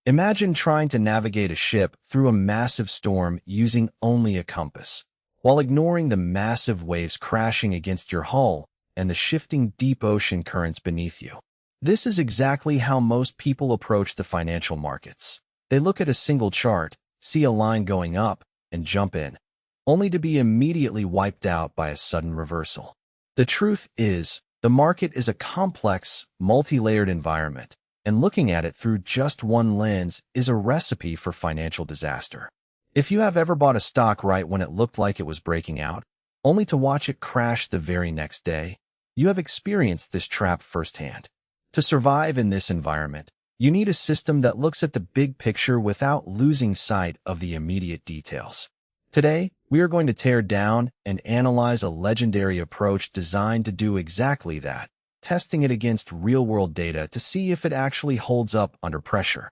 Imagine trying to navigate a ship through a massive storm using only a compass, while ignoring the massive waves crashing against your hull and the shifting deep ocean currents beneath you. This is exactly how most people approach the financial markets. They look at a single chart, see a line going up, and jump in, only to be immediately wiped out by a sudden reversal. The truth is, the market is a complex, multi-layered environment, and looking at it through just one lens is a recipe for financial disaster. If you have ever bought a stock right when it looked like it was breaking out, only to watch it crash the very next day, you have experienced this trap firsthand. To survive in this environment, you need a system that looks at the big picture without losing sight of the immediate details. Today, we are going to tear down and analyze a legendary approach designed to do exactly that, testing it against real-world data to see if it actually holds up under pressure.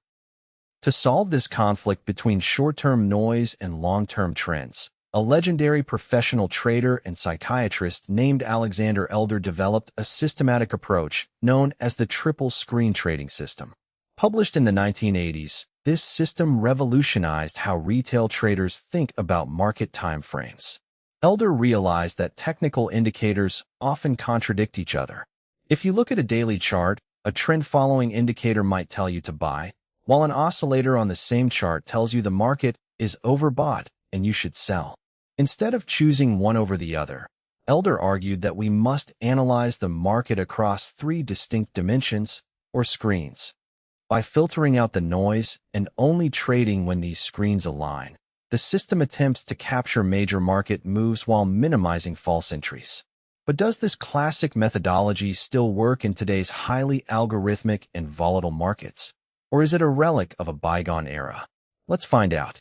To solve this conflict between short-term noise and long-term trends, a legendary professional trader and psychiatrist named Alexander Elder developed a systematic approach known as the triple screen trading system. Published in the 1980s, this system revolutionized how retail traders think about market timeframes. Elder realized that technical indicators often contradict each other. If you look at a daily chart, a trend-following indicator might tell you to buy, while an oscillator on the same chart tells you the market is overbought and you should sell. Instead of choosing one over the other, Elder argued that we must analyze the market across three distinct dimensions, or screens. By filtering out the noise and only trading when these screens align, the system attempts to capture major market moves while minimizing false entries. But does this classic methodology still work in today's highly algorithmic and volatile markets? Or is it a relic of a bygone era? Let's find out.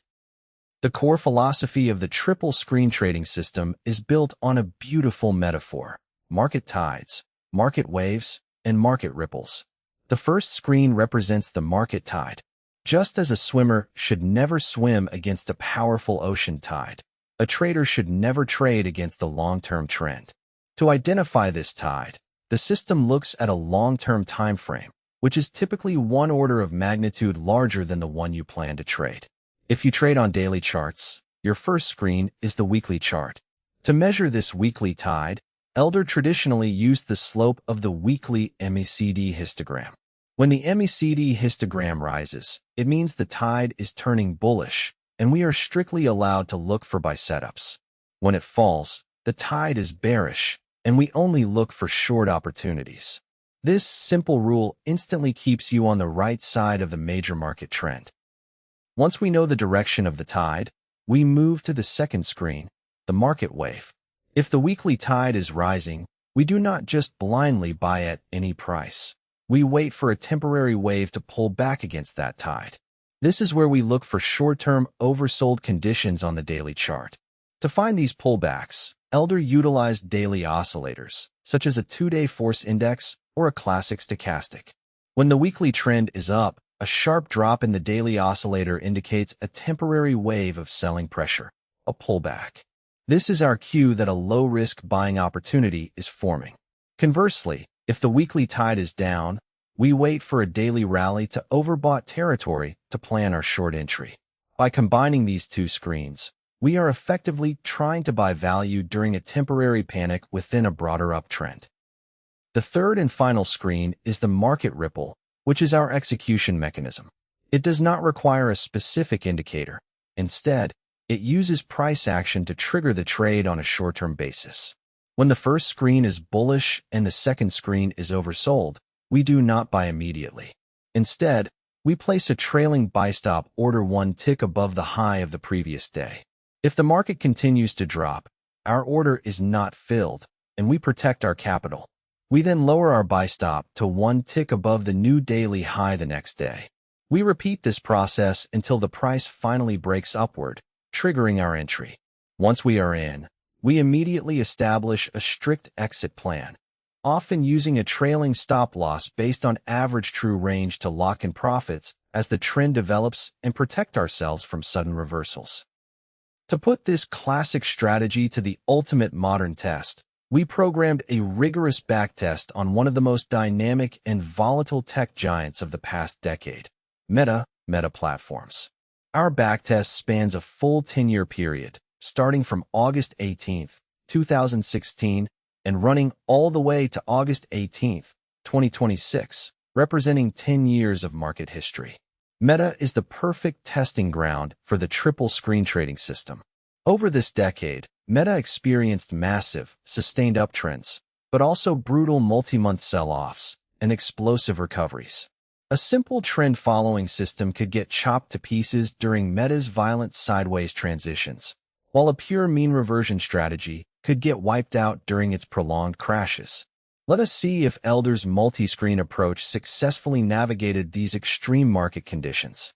The core philosophy of the triple screen trading system is built on a beautiful metaphor: market tides, market waves, and market ripples. The first screen represents the market tide. Just as a swimmer should never swim against a powerful ocean tide, a trader should never trade against the long-term trend. To identify this tide, the system looks at a long-term time frame, which is typically one order of magnitude larger than the one you plan to trade. If you trade on daily charts, your first screen is the weekly chart. To measure this weekly tide, Elder traditionally used the slope of the weekly MACD histogram. When the MACD histogram rises, it means the tide is turning bullish, and we are strictly allowed to look for buy setups. When it falls, the tide is bearish, and we only look for short opportunities. This simple rule instantly keeps you on the right side of the major market trend. Once we know the direction of the tide, we move to the second screen, the market wave. If the weekly tide is rising, we do not just blindly buy at any price. We wait for a temporary wave to pull back against that tide. This is where we look for short-term oversold conditions on the daily chart. To find these pullbacks, Elder utilized daily oscillators, such as a 2-day force index or a classic stochastic. When the weekly trend is up, a sharp drop in the daily oscillator indicates a temporary wave of selling pressure, a pullback. This is our cue that a low-risk buying opportunity is forming. Conversely, if the weekly tide is down, we wait for a daily rally to overbought territory to plan our short entry. By combining these two screens, we are effectively trying to buy value during a temporary panic within a broader uptrend. The third and final screen is the market ripple, which is our execution mechanism. It does not require a specific indicator. Instead, it uses price action to trigger the trade on a short-term basis. When the first screen is bullish and the second screen is oversold, we do not buy immediately. Instead, we place a trailing buy stop order one tick above the high of the previous day. If the market continues to drop, our order is not filled, and we protect our capital. We then lower our buy stop to one tick above the new daily high the next day. We repeat this process until the price finally breaks upward, triggering our entry. Once we are in, we immediately establish a strict exit plan, often using a trailing stop loss based on average true range to lock in profits as the trend develops and protect ourselves from sudden reversals. To put this classic strategy to the ultimate modern test, we programmed a rigorous backtest on one of the most dynamic and volatile tech giants of the past decade, Meta, Meta platforms. Our backtest spans a full 10-year period, starting from August 18, 2016, and running all the way to August 18, 2026, representing 10 years of market history. Meta is the perfect testing ground for the triple screen trading system. Over this decade, Meta experienced massive, sustained uptrends, but also brutal multi-month sell-offs and explosive recoveries. A simple trend-following system could get chopped to pieces during Meta's violent sideways transitions, while a pure mean reversion strategy could get wiped out during its prolonged crashes. Let us see if Elder's multi-screen approach successfully navigated these extreme market conditions.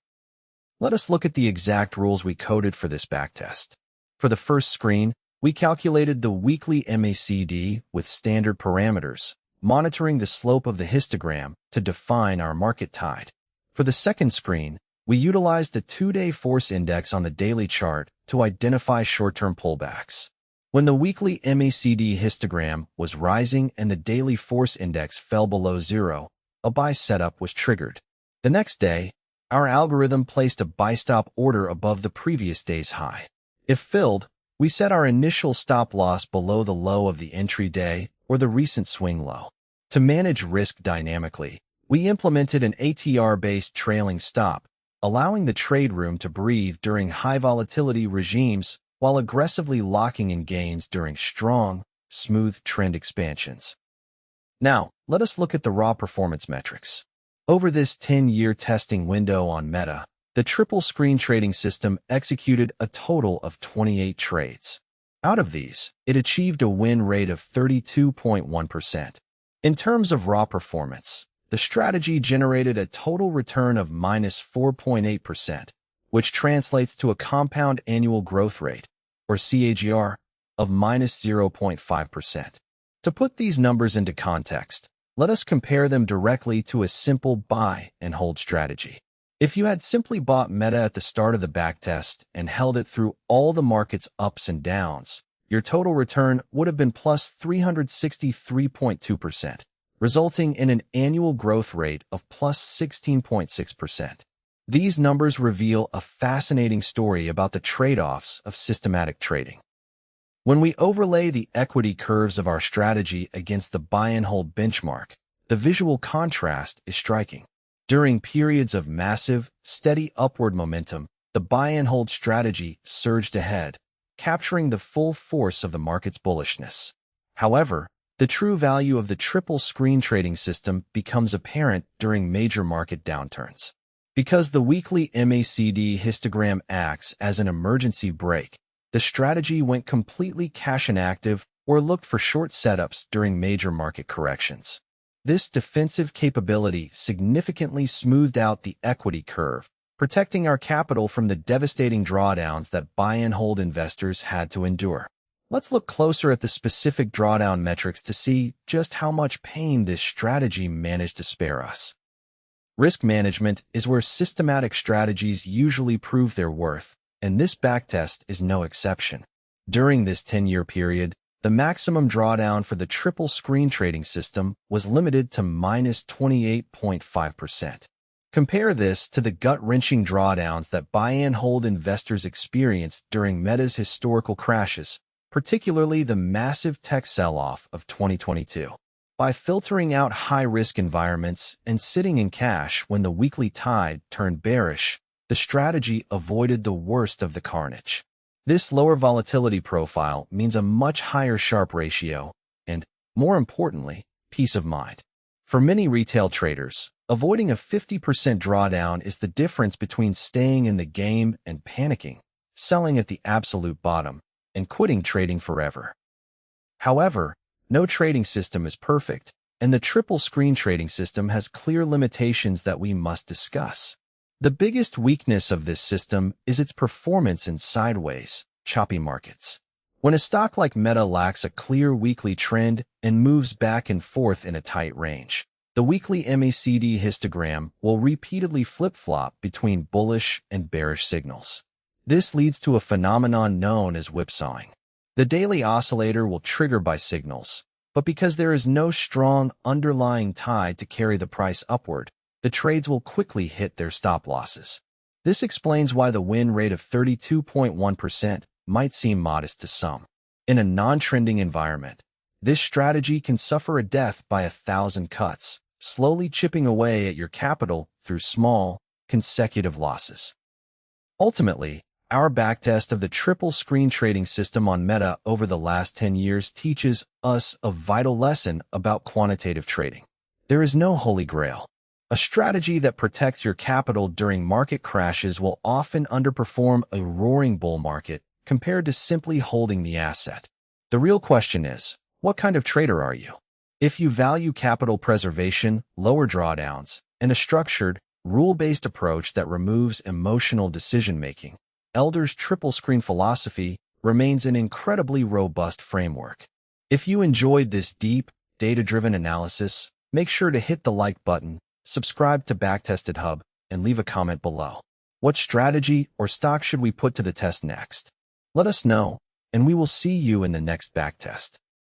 Let us look at the exact rules we coded for this backtest. For the first screen, we calculated the weekly MACD with standard parameters, monitoring the slope of the histogram to define our market tide. For the second screen, we utilized the 2-day force index on the daily chart to identify short-term pullbacks. When the weekly MACD histogram was rising and the daily force index fell below zero, a buy setup was triggered. The next day, our algorithm placed a buy stop order above the previous day's high. If filled, we set our initial stop loss below the low of the entry day or the recent swing low. To manage risk dynamically, we implemented an ATR-based trailing stop, allowing the trade room to breathe during high volatility regimes while aggressively locking in gains during strong, smooth trend expansions. Now, let us look at the raw performance metrics. Over this 10-year testing window on Meta, the triple screen trading system executed a total of 28 trades. Out of these, it achieved a win rate of 32.1%. In terms of raw performance, the strategy generated a total return of -4.8%, which translates to a compound annual growth rate, or CAGR, of -0.5%. To put these numbers into context, let us compare them directly to a simple buy and hold strategy. If you had simply bought Meta at the start of the backtest and held it through all the market's ups and downs, your total return would have been plus 363.2%, resulting in an annual growth rate of plus 16.6%. These numbers reveal a fascinating story about the trade-offs of systematic trading. When we overlay the equity curves of our strategy against the buy and hold benchmark, the visual contrast is striking. During periods of massive, steady upward momentum, the buy and hold strategy surged ahead, capturing the full force of the market's bullishness. However, the true value of the triple screen trading system becomes apparent during major market downturns. Because the weekly MACD histogram acts as an emergency brake, the strategy went completely cash inactive or looked for short setups during major market corrections. This defensive capability significantly smoothed out the equity curve, protecting our capital from the devastating drawdowns that buy and hold investors had to endure. Let's look closer at the specific drawdown metrics to see just how much pain this strategy managed to spare us. Risk management is where systematic strategies usually prove their worth, and this backtest is no exception. During this 10-year period, the maximum drawdown for the triple screen trading system was limited to -28.5%. Compare this to the gut-wrenching drawdowns that buy and hold investors experienced during Meta's historical crashes, particularly the massive tech sell-off of 2022. By filtering out high-risk environments and sitting in cash when the weekly tide turned bearish, the strategy avoided the worst of the carnage. This lower volatility profile means a much higher Sharpe ratio and, more importantly, peace of mind. For many retail traders, avoiding a 50% drawdown is the difference between staying in the game and panicking, selling at the absolute bottom, and quitting trading forever. However, no trading system is perfect, and the triple screen trading system has clear limitations that we must discuss. The biggest weakness of this system is its performance in sideways, choppy markets. When a stock like Meta lacks a clear weekly trend and moves back and forth in a tight range, the weekly MACD histogram will repeatedly flip-flop between bullish and bearish signals. This leads to a phenomenon known as whipsawing. The daily oscillator will trigger buy signals, but because there is no strong underlying tide to carry the price upward, the trades will quickly hit their stop losses. This explains why the win rate of 32.1% might seem modest to some. In a non-trending environment, this strategy can suffer a death by 1,000 cuts, slowly chipping away at your capital through small, consecutive losses. Ultimately, our backtest of the triple screen trading system on Meta over the last 10 years teaches us a vital lesson about quantitative trading. There is no holy grail. A strategy that protects your capital during market crashes will often underperform a roaring bull market compared to simply holding the asset. The real question is, what kind of trader are you? If you value capital preservation, lower drawdowns, and a structured, rule-based approach that removes emotional decision-making, Elder's triple screen philosophy remains an incredibly robust framework. If you enjoyed this deep, data-driven analysis, make sure to hit the like button, subscribe to Backtested Hub, and leave a comment below. What strategy or stock should we put to the test next? Let us know, and we will see you in the next backtest.